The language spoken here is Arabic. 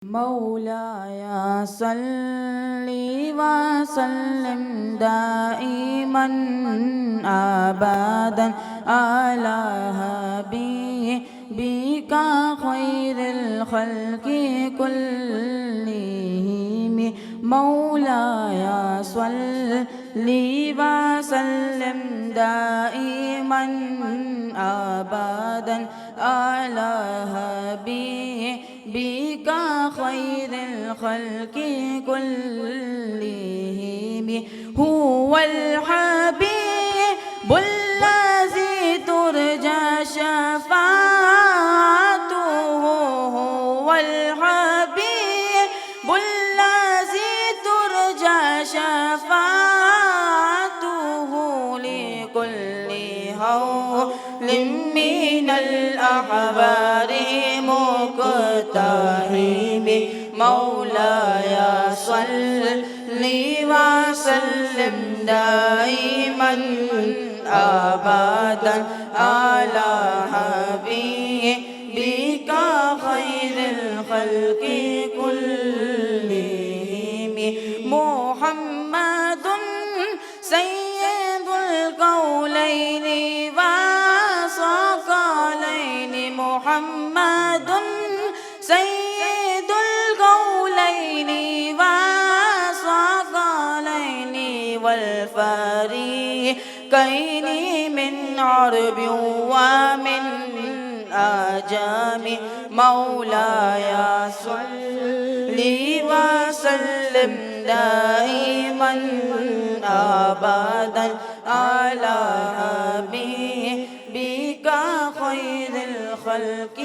مولاي صل وسلم دائما أبدا على حبيبك خير الخلق كلهم. مولاي صل وسلم دائما أبدا على حبيبك خير الخلق كلهم. هو الحبيب الذي ترجى شفاعته، هو الحبيب الذي ترجى شفاعته لكل هول من الأحبار مقتحم. مولاي صل وسلم دائما أبدا على حبيبك خير الخلق كلهم. محمد سيد القولين وثقلين، محمد سيد القولين وثقلين والفريقين من عرب ومن أعجم. مولاي صل وسلم دائما أبدا على حبيبك خير الخلق